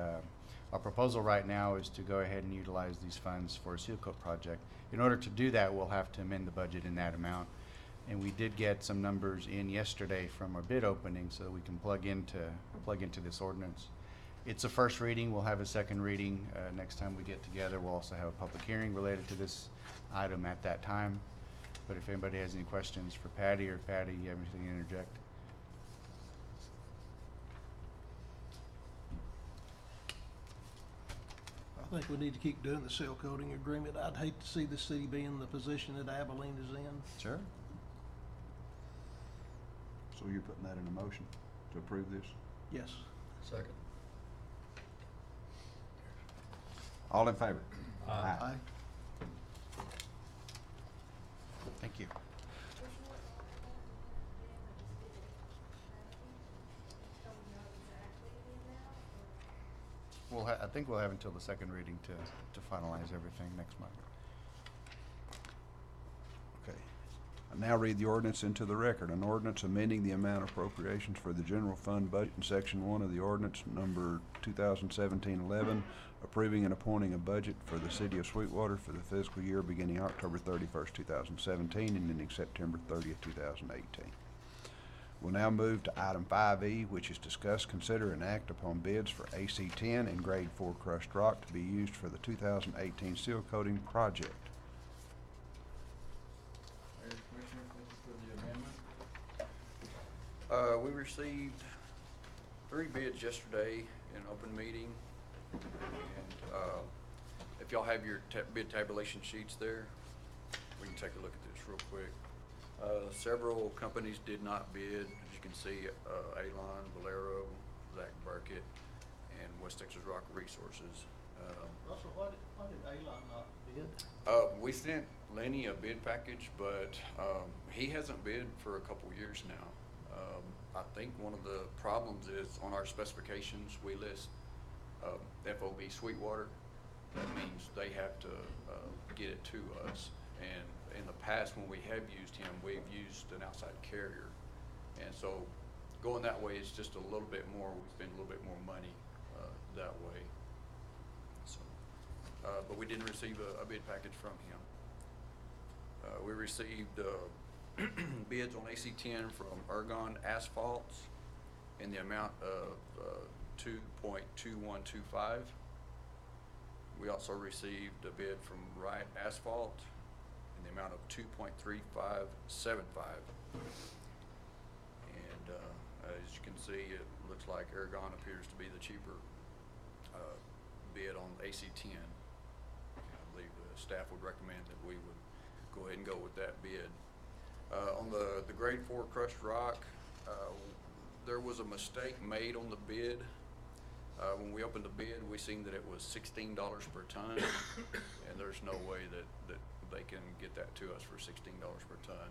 our proposal right now is to go ahead and utilize these funds for a seal coat project. In order to do that, we'll have to amend the budget in that amount. And we did get some numbers in yesterday from our bid opening so that we can plug into this ordinance. It's a first reading. We'll have a second reading next time we get together. We'll also have a public hearing related to this item at that time. But if anybody has any questions for Patty, or Patty, you have anything to interject? I think we need to keep doing the seal coating agreement. I'd hate to see the city be in the position that Abilene is in. Sure. So you're putting that in a motion to approve this? Yes. Second. All in favor? Aye. Thank you. I think we'll have until the second reading to finalize everything next month. Okay. I now read the ordinance into the record. An ordinance amending the amount of appropriations for the general fund budget in section 1 of the ordinance number 2017-11, approving and appointing a budget for the city of Sweetwater for the fiscal year beginning October 31st, 2017 and ending September 30th, 2018. We'll now move to item 5E, which is discuss, consider, and act upon bids for AC-10 and Grade 4 crushed rock to be used for the 2018 seal coating project. Mayor, Commissioner, thank you for the amendment. We received 3 bids yesterday in open meeting. And if y'all have your bid tabulation sheets there, we can take a look at this real quick. Several companies did not bid. As you can see, Alon, Valero, Zach Burkett, and West Texas Rock Resources. Russell, why did Alon not bid? We sent Lenny a bid package, but he hasn't bid for a couple years now. I think one of the problems is on our specifications, we list FOB Sweetwater. That means they have to get it to us. And in the past, when we have used him, we've used an outside carrier. And so going that way is just a little bit more, we spend a little bit more money that way. So, but we didn't receive a bid package from him. We received bids on AC-10 from Ergon Asphalts in the amount of $2.2125. We also received a bid from Wright Asphalt in the amount of $2.3575. And as you can see, it looks like Ergon appears to be the cheaper bid on AC-10. I believe the staff would recommend that we would go ahead and go with that bid. On the Grade 4 crushed rock, there was a mistake made on the bid. When we opened the bid, we seen that it was $16 per ton, and there's no way that they can get that to us for $16 per ton.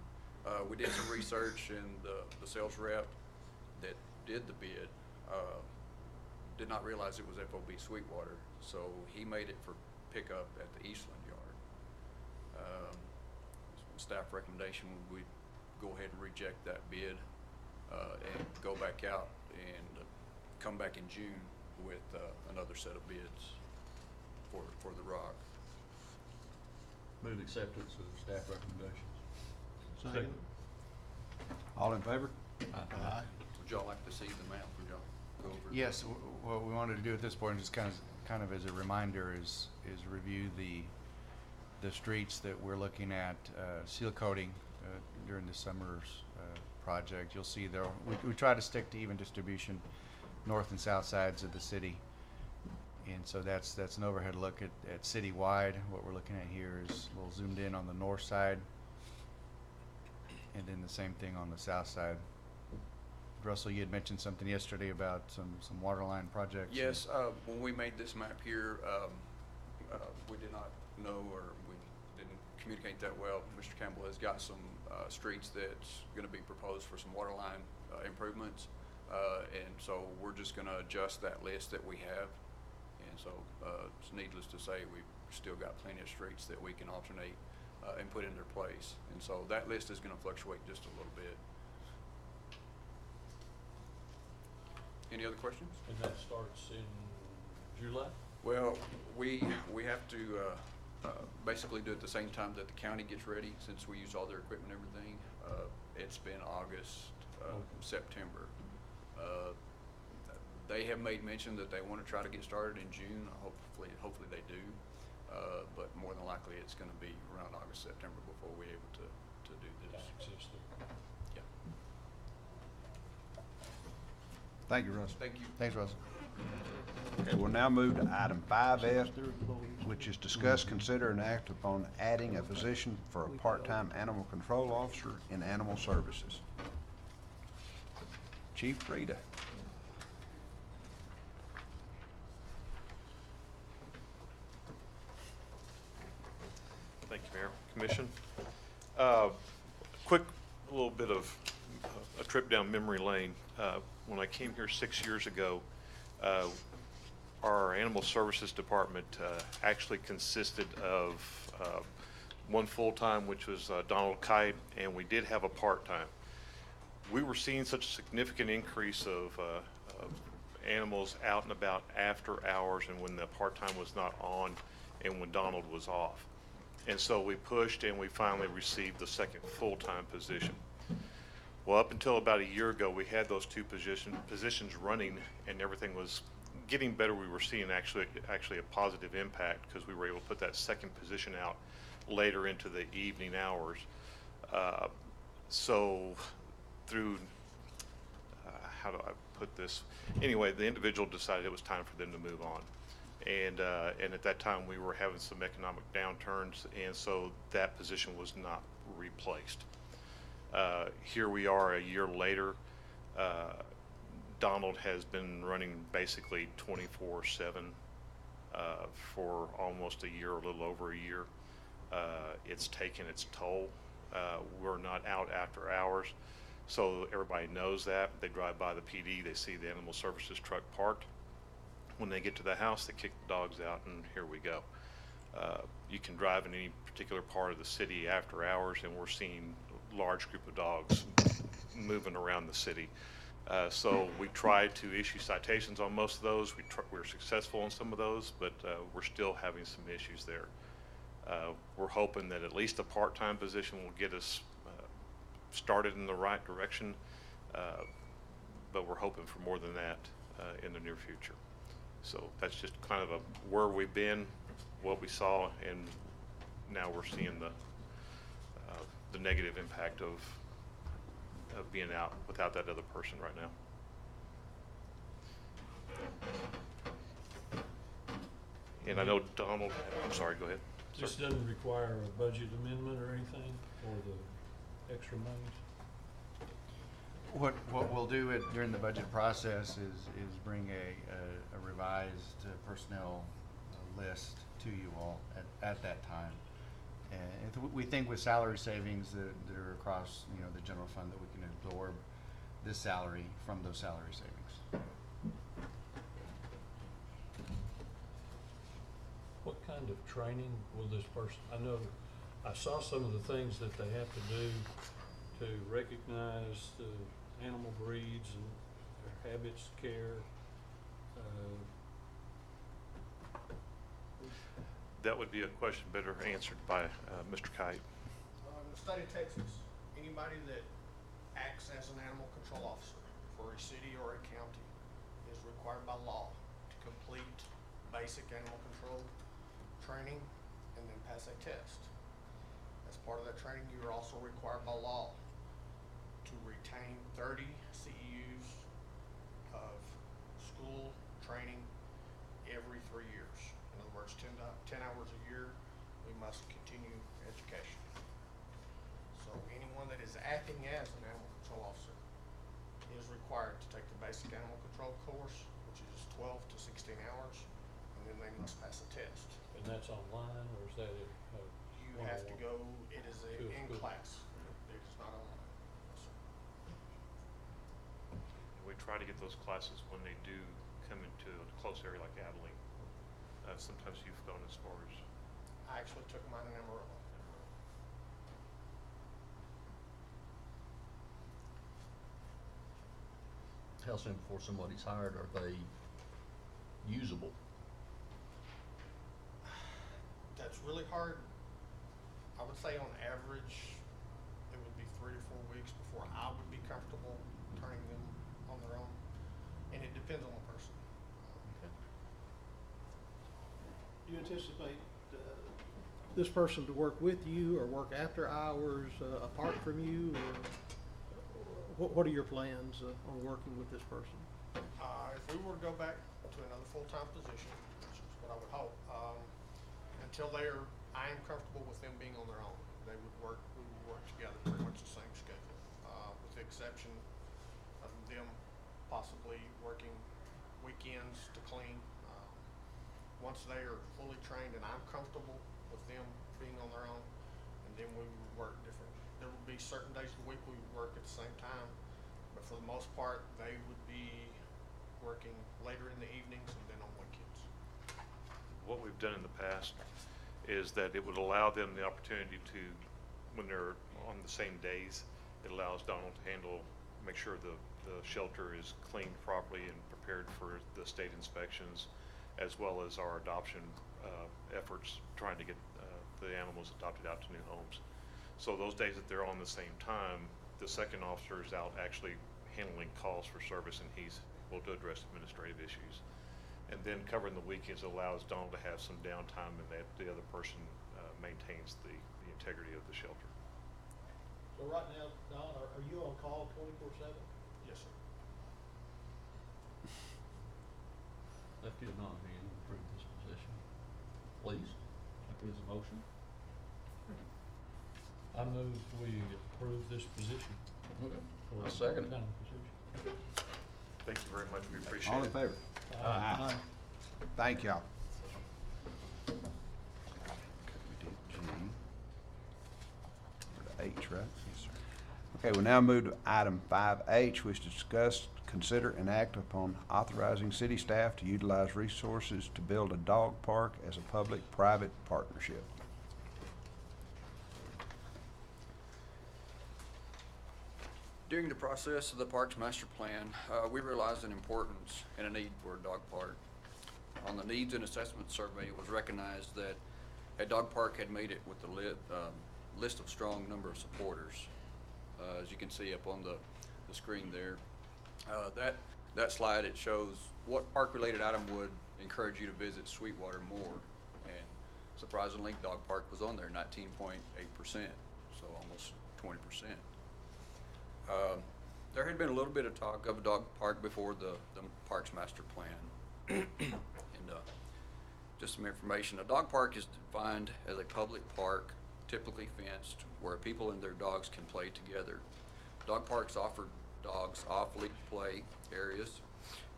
We did some research, and the sales rep that did the bid did not realize it was FOB Sweetwater, so he made it for pickup at the Eastland yard. Staff recommendation would we go ahead and reject that bid and go back out and come back in June with another set of bids for the rock. Move acceptance of staff recommendations. Second. All in favor? Aye. Would y'all like to see the map? Would y'all go over? Yes, what we wanted to do at this point, just kind of as a reminder, is review the streets that we're looking at seal coating during the summer's project. You'll see there, we try to stick to even distribution, north and south sides of the city. And so that's an overhead look at citywide. What we're looking at here is a little zoomed in on the north side, and then the same thing on the south side. Russell, you had mentioned something yesterday about some water line projects. Yes, when we made this map here, we did not know, or we didn't communicate that well. Mr. Campbell has got some streets that's going to be proposed for some water line improvements, and so we're just going to adjust that list that we have. And so it's needless to say, we've still got plenty of streets that we can alternate and put in their place. And so that list is going to fluctuate just a little bit. Any other questions? And that starts in July? Well, we have to basically do it at the same time that the county gets ready, since we use all their equipment and everything. It's been August, September. They have made mention that they want to try to get started in June. Hopefully they do. But more than likely, it's going to be around August, September before we're able to do this. Access there. Yeah. Thank you, Russell. Thank you. Thanks, Russell. Okay, we'll now move to item 5F, which is discuss, consider, and act upon adding a position for a part-time animal control officer in animal services. Chief Rita. Thank you, Mayor, Commission. Quick little bit of a trip down memory lane. When I came here 6 years ago, our Animal Services Department actually consisted of one full-time, which was Donald Kite, and we did have a part-time. We were seeing such a significant increase of animals out and about after hours and when the part-time was not on and when Donald was off. And so we pushed and we finally received the second full-time position. Well, up until about a year ago, we had those two positions running, and everything was getting better. We were seeing actually a positive impact because we were able to put that second position out later into the evening hours. So through, how do I put this? Anyway, the individual decided it was time for them to move on. And at that time, we were having some economic downturns, and so that position was not replaced. Here we are a year later. Donald has been running basically 24/7 for almost a year, a little over a year. It's taken its toll. We're not out after hours, so everybody knows that. They drive by the PD, they see the animal services truck parked. When they get to the house, they kick the dogs out, and here we go. You can drive in any particular part of the city after hours, and we're seeing a large group of dogs moving around the city. So we tried to issue citations on most of those. We were successful on some of those, but we're still having some issues there. We're hoping that at least a part-time position will get us started in the right direction, but we're hoping for more than that in the near future. So that's just kind of where we've been, what we saw, and now we're seeing the negative impact of being out without that other person right now. And I know Donald, I'm sorry, go ahead. This doesn't require a budget amendment or anything for the extra monies? What we'll do during the budget process is bring a revised personnel list to you all at that time. And we think with salary savings that are across, the general fund, that we can absorb this salary from those salary savings. What kind of training will this person, I know, I saw some of the things that they have to do to recognize the animal breeds and their habits, care. That would be a question better answered by Mr. Kite. In the state of Texas, anybody that acts as an animal control officer for a city or a county is required by law to complete basic animal control training and then pass a test. As part of that training, you are also required by law to retain 30 CEUs of school training every 3 years. In other words, 10 hours a year, we must continue education. So anyone that is acting as an animal control officer is required to take the basic animal control course, which is 12 to 16 hours, and then they must pass a test. And that's online, or is that You have to go, it is to a in school? class. It is not online. No, sir. We try to get those classes when they do come into a close area like Abilene. Sometimes you've gone as far as. I actually took mine in Amarillo. How soon before somebody's hired are they usable? That's really hard. I would say on average, it would be 3 to 4 weeks before I would be comfortable turning them on their own. And it depends on the person. Do you anticipate this person to work with you or work after hours, apart from you? Or what are your plans on working with this person? If we were to go back to another full-time position, which is what I would hope, until I am comfortable with them being on their own. We would work together pretty much the same schedule, with the exception of them possibly working weekends to clean. Once they are fully trained and I'm comfortable with them being on their own, and then we would work different. There would be certain days of the week we would work at the same time, but for the most part, they would be working later in the evenings and then on weekends. What we've done in the past is that it would allow them the opportunity to, when they're on the same days, it allows Donald to make sure the shelter is cleaned properly and prepared for the state inspections, as well as our adoption efforts, trying to get the animals adopted out to new homes. So those days that they're on the same time, The second officer is out actually handling calls for service, and he's able to address administrative issues. And then covering the weekends allows Donald to have some downtime, and that the other person maintains the integrity of the shelter. So right now, Don, are you on call 24/7? Yes, sir. If you're not being approved this position, please. There's a motion. I move we approve this position. Okay. for I'll second it. part-time position. Thank you very much. We appreciate it. All in favor? Aye. Thank y'all. Okay, we did G. We're to H, right? Yes, sir. Okay, we'll now move to item 5H, which is discuss, consider, and act upon authorizing city staff to utilize resources to build a dog park as a public-private partnership. During the process of the Parks Master Plan, we realized an importance and a need for a dog park. On the Needs and Assessment Survey, it was recognized that a dog park had made it with the list of strong number of supporters. As you can see up on the screen there. That slide, it shows what park-related item would encourage you to visit Sweetwater more. And surprisingly, dog park was on there, 19.8%, so almost 20%. There had been a little bit of talk of a dog park before the Parks Master Plan. And just some information, a dog park is defined as a public park, typically fenced, where people and their dogs can play together. Dog parks offer dogs off-leash play areas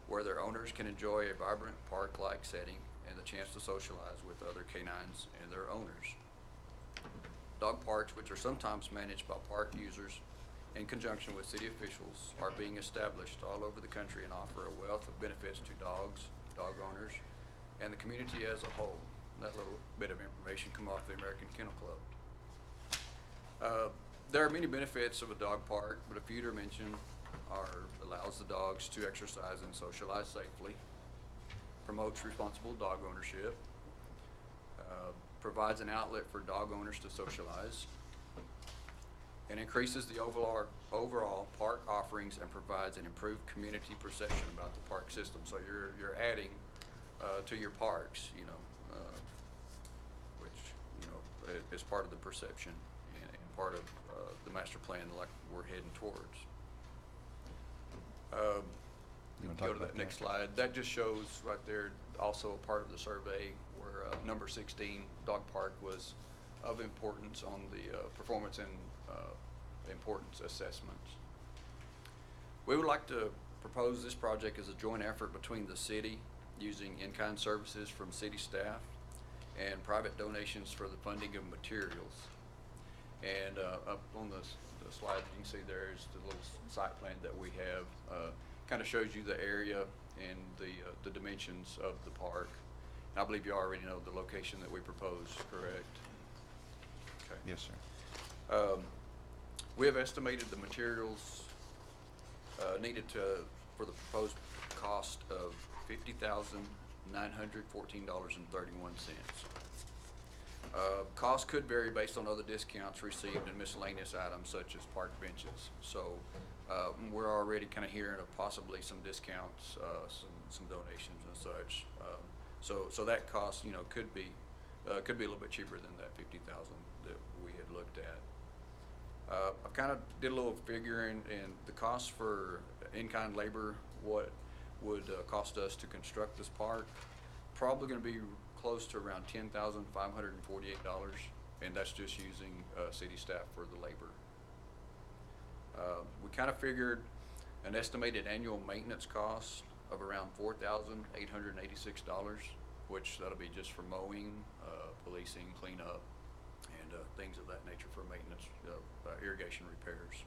where their owners can enjoy a vibrant park-like setting and the chance to socialize with other canines and their owners. Dog parks, which are sometimes managed by park users in conjunction with city officials, are being established all over the country and offer a wealth of benefits to dogs, dog owners, and the community as a whole. That little bit of information come off the American Kennel Club. There are many benefits of a dog park, but a few to mention are allows the dogs to exercise and socialize safely, promotes responsible dog ownership, provides an outlet for dog owners to socialize, and increases the overall park offerings and provides an improved community perception about the park system. So you're adding to your parks, which is part of the perception and part of the master plan like we're heading towards. Go to that next slide. That just shows right there also a part of the survey where number 16, dog park, was of importance on the performance and importance assessments. We would like to propose this project as a joint effort between the city using in-kind services from city staff and private donations for the funding of materials. And up on the slide you can see there is the little site plan that we have. Kind of shows you the area and the dimensions of the park. And I believe you already know the location that we proposed, correct? Okay. Yes, sir. We have estimated the materials needed for the proposed cost of $50,914.31. Cost could vary based on other discounts received and miscellaneous items such as park benches. So we're already kind of hearing of possibly some discounts, some donations and such. So that cost, could be a little bit cheaper than that $50,000 that we had looked at. I kind of did a little figuring, and the cost for in-kind labor, what would cost us to construct this park, probably going to be close to around $10,548, and that's just using city staff for the labor. We kind of figured an estimated annual maintenance cost of around $4,886, which that'll be just for mowing, policing, cleanup, and things of that nature for maintenance, irrigation repairs.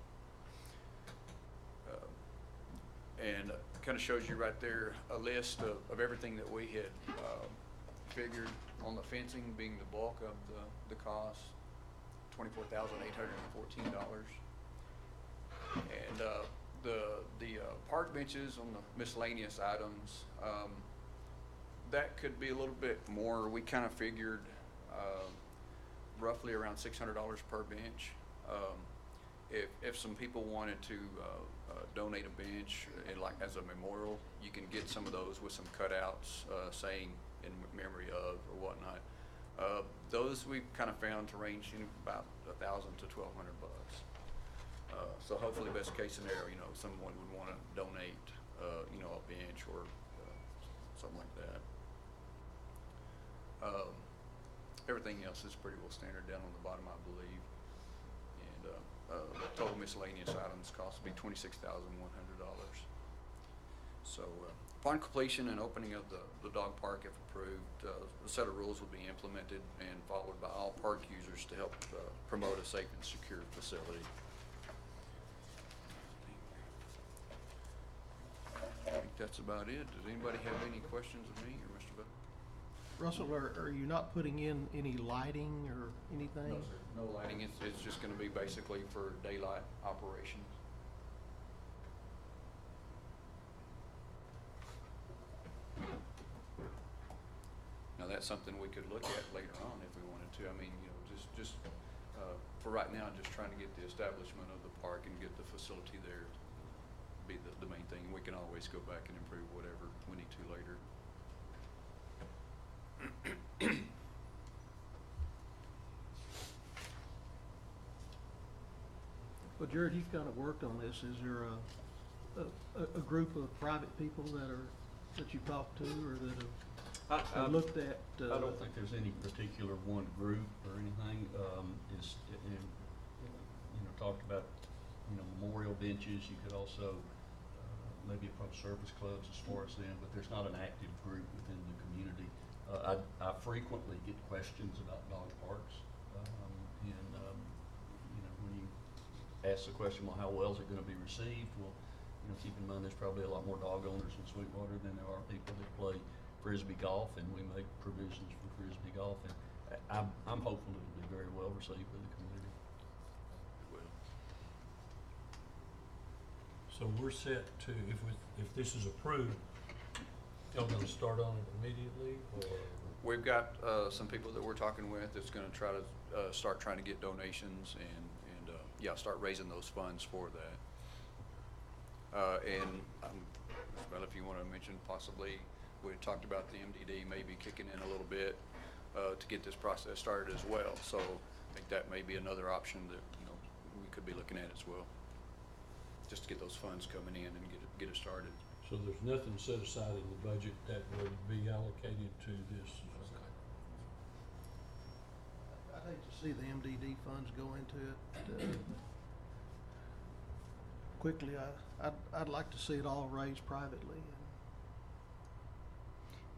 And kind of shows you right there a list of everything that we had figured on the fencing being the bulk of the cost, $24,814. And the park benches on the miscellaneous items, that could be a little bit more. We kind of figured roughly around $600 per bench. if some people wanted to donate a bench, like as a memorial, you can get some of those with some cutouts saying in memory of or whatnot. Those we've kind of found to range in about $1,000 to $1,200. So hopefully, best case scenario, someone would want to donate, a bench or something like that. Everything else is pretty well standard down on the bottom, I believe. And total miscellaneous items cost will be $26,100. So upon completion and opening of the dog park, if approved, a set of rules will be implemented and followed by all park users to help promote a safe and secure facility. I think that's about it. Does anybody have any questions of me or Mr. Bell? Russell, are you not putting in any lighting or anything? No, sir. No lighting. It's just going to be basically for daylight operations. Now, that's something we could look at later on if we wanted to. I mean, just for right now, just trying to get the establishment of the park and get the facility there be the main thing. We can always go back and improve whatever we need to later. Well, Jared, you've kind of worked on this. Is there a group of private people that you talked to or that have looked at? I don't think there's any particular one group or anything. Talked about, memorial benches. You could also maybe approach service clubs as far as them, but there's not an active group within the community. I frequently get questions about dog parks, when you ask the question, well, how well is it going to be received? Well, keep in mind there's probably a lot more dog owners in Sweetwater than there are people that play frisbee golf, and we make provisions for frisbee golf, and I'm hopeful it'll be very well received by the community. So we're set to, if this is approved, y'all gonna start on it immediately, or? We've got some people that we're talking with that's going to try to start trying to get donations and start raising those funds for that. Well, if you want to mention possibly, we talked about the MDD maybe kicking in a little bit to get this process started as well. So I think that may be another option that we could be looking at as well, just to get those funds coming in and get it started. So there's nothing set aside in the budget that would be allocated to this? I'd hate to see the MDD funds go into it quickly. I'd like to see it all raised privately.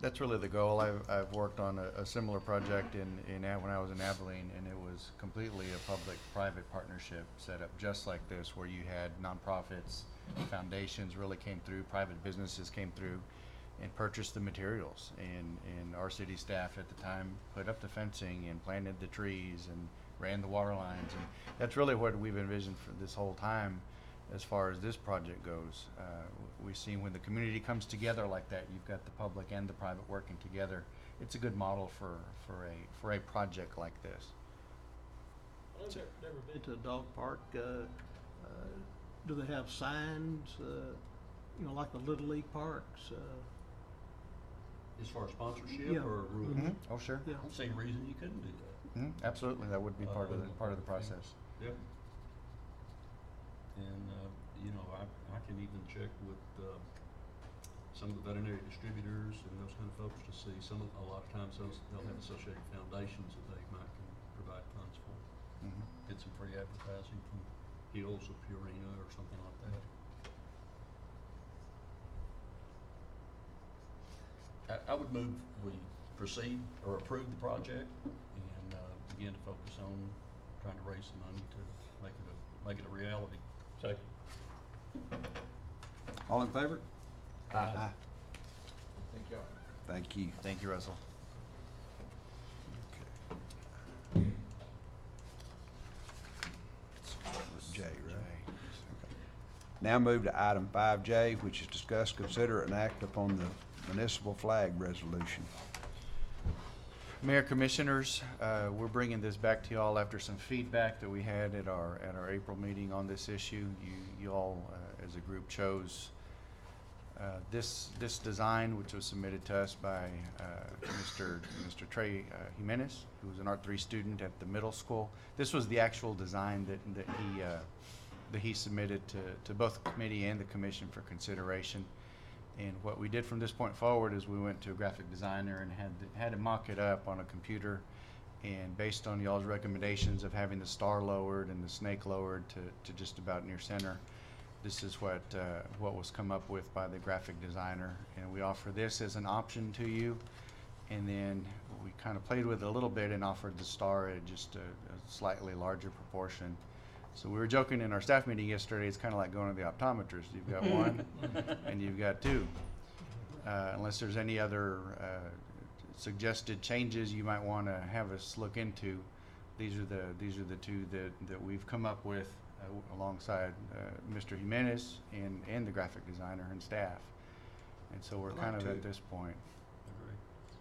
That's really the goal. I've worked on a similar project when I was in Abilene, and it was completely a public-private partnership set up just like this, where you had nonprofits, foundations really came through, private businesses came through and purchased the materials, and our city staff at the time put up the fencing and planted the trees and ran the water lines, and that's really what we've envisioned for this whole time. As far as this project goes, we've seen when the community comes together like that, you've got the public and the private working together. It's a good model for a project like this. I've never been to a dog park. Do they have signs, like the Little League parks? As far as sponsorship Yeah. or rules? Mm-hmm. Oh, sure. Yeah. I don't see a reason you couldn't do that. Mm-hmm. Absolutely, that would be part of the process. Yep. And, I can even check with some of the veterinary distributors and those kind of folks to see a lot of times they'll have associated foundations that they might can provide funds for. Mm-hmm. Get some free advertising from Hills or Purina or something like that. I would move we proceed or approve the project and begin to focus on trying to raise some money to make it a reality. Second. All in favor? Aye. Thank you. Thank you. Thank you, Russell. J, right? Okay. Now move to item 5J, which is discuss, consider, and act upon the municipal flag resolution. Mayor, Commissioners, we're bringing this back to you all after some feedback that we had at our April meeting on this issue. You all, as a group, chose this design, which was submitted to us by Mr. Trey Jimenez, who was an Art 3 student at the middle school. This was the actual design that he submitted to both the committee and the commission for consideration. And what we did from this point forward is we went to a graphic designer and had to mock it up on a computer. And based on y'all's recommendations of having the star lowered and the snake lowered to just about near center, this is what was come up with by the graphic designer. And we offer this as an option to you. And then we kind of played with it a little bit and offered the star at just a slightly larger proportion. So we were joking in our staff meeting yesterday, it's kind of like going to the optometrist. You've got one and you've got two. Unless there's any other suggested changes you might want to have us look into, these are the two that we've come up with alongside Mr. Jimenez and the graphic designer and staff. And so we're kind of at this point.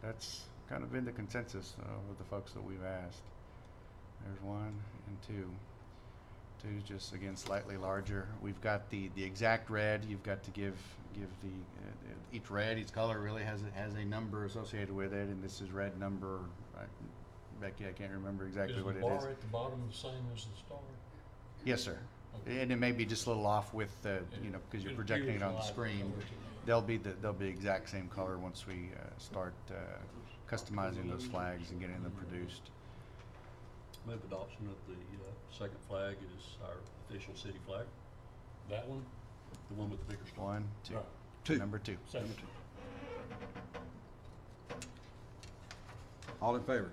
That's kind of been the consensus with the folks that we've asked. There's one and two. Two just again slightly larger. We've got the exact red. You've got to give the each red, each color really has a number associated with it, and this is red number. Becky, I can't remember exactly what it is. Is the bar at the bottom the same as the star? Yes, sir. Okay. And it may be just a little off with because you're projecting it on the screen. They'll be the exact same color once we start customizing those flags and getting them produced. Move adoption of the second flag is our official city flag. That one? The one with the bigger star. One, two. Right. Two. Number two. Second. All in favor?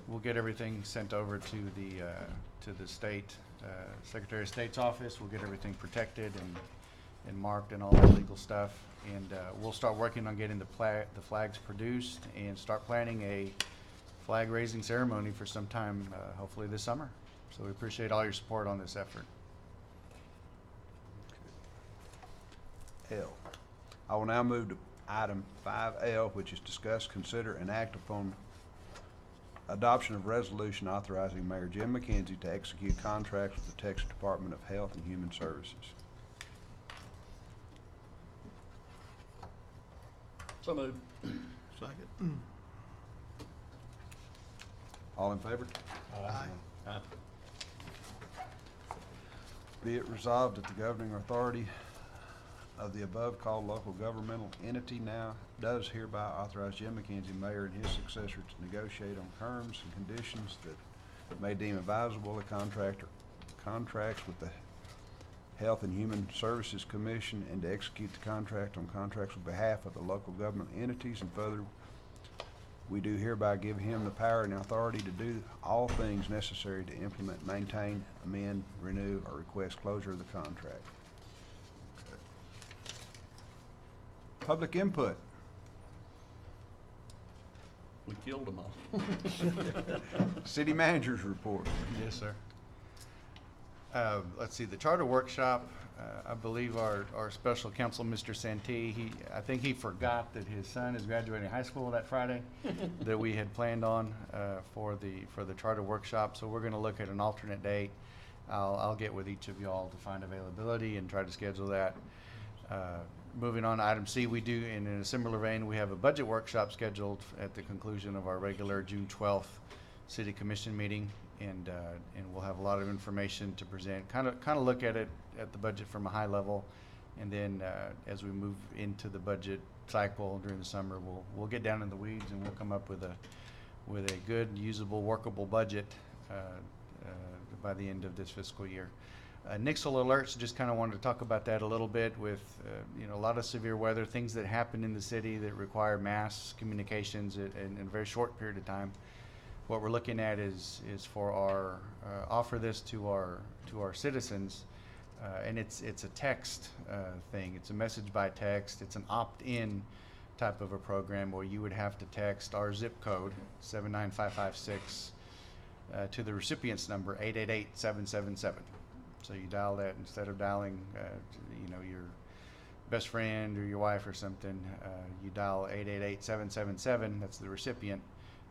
We'll get everything sent over to the state Secretary of State's office. We'll get everything protected and marked and all that legal stuff. And we'll start working on getting the flags produced and start planning a flag raising ceremony for sometime hopefully this summer. So we appreciate all your support on this effort. L. I will now move to item 5L, which is discuss, consider, and act upon adoption of resolution authorizing Mayor Jim McKenzie to execute contracts with the Texas Department of Health and Human Services. So moved. Second. All in favor? Aye. Be it resolved that the governing authority of the above called local governmental entity now does hereby authorize Jim McKenzie, mayor, and his successor to negotiate on terms and conditions that may deem advisable a contracts with the Health and Human Services Commission, and to execute the contract on contracts on behalf of the local government entities. And further, we do hereby give him the power and authority to do all things necessary to implement, maintain, amend, renew, or request closure of the contract. Public input. We killed them all. City manager's report. Yes, sir. Let's see, the charter workshop, I believe our special counsel, Mr. Santee, I think he forgot that his son is graduating high school that Friday that we had planned on for the charter workshop. So we're going to look at an alternate date. I'll get with each of y'all to find availability and try to schedule that. Moving on to item C, we do, and in a similar vein, we have a budget workshop scheduled at the conclusion of our regular June 12th City Commission meeting, and we'll have a lot of information to present. Kind of look at it at the budget from a high level, and then as we move into the budget cycle during the summer, we'll get down in the weeds and we'll come up with a good, usable, workable budget by the end of this fiscal year. Nixle alerts, just kind of wanted to talk about that a little bit with, a lot of severe weather, things that happen in the city that require mass communications in a very short period of time. What we're looking at is for our, offer this to our citizens, and it's a text thing. It's a message by text. It's an opt-in type of a program where you would have to text our zip code, 79556, to the recipient's number, 888-777. So you dial that instead of dialing, best friend or your wife or something, you dial 888-777, that's the recipient,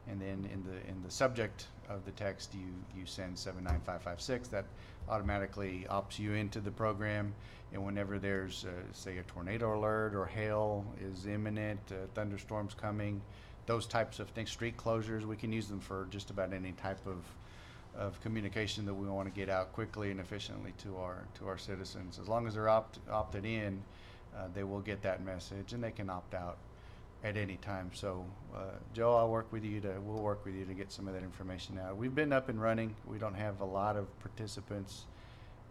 and then in the subject of the text you send 79556. That automatically opts you into the program, and whenever there's say a tornado alert or hail is imminent, thunderstorms coming, those types of things, street closures, we can use them for just about any type of communication that we want to get out quickly and efficiently to our citizens. As long as they're opted in, they will get that message, and they can opt out at any time. So, Joe, we'll work with you to get some of that information out. We've been up and running. We don't have a lot of participants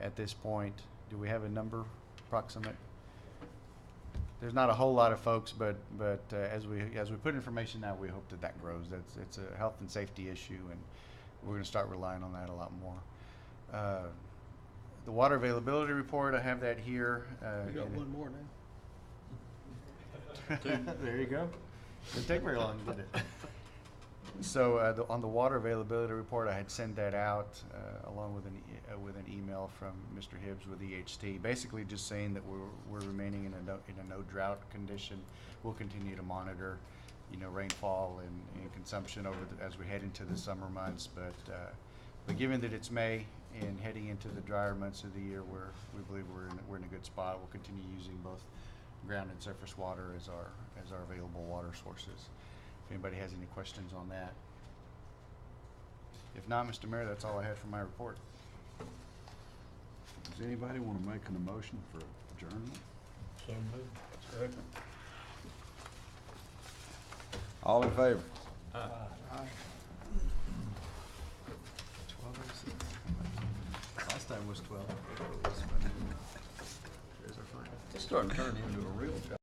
at this point. Do we have a number approximate? There's not a whole lot of folks, but as we put information out, we hope that grows. It's a health and safety issue, and we're going to start relying on that a lot more. The water availability report, I have that here. We got one more now. There you go. Didn't take very long, did it? So on the water availability report, I had sent that out along with an email from Mr. Hibbs with EHT, basically just saying that we're remaining in a no drought condition. We'll continue to monitor, rainfall and consumption as we head into the summer months. But given that it's May and heading into the drier months of the year, we believe we're in a good spot. We'll continue using both ground and surface water as our available water sources. If anybody has any questions on that. If not, Mr. Mayor, that's all I had for my report. Does anybody want to make an emotion for adjournment? So moved. Second. All in favor? Aye. 12:06. Last time was 12. It's starting to turn into a real job.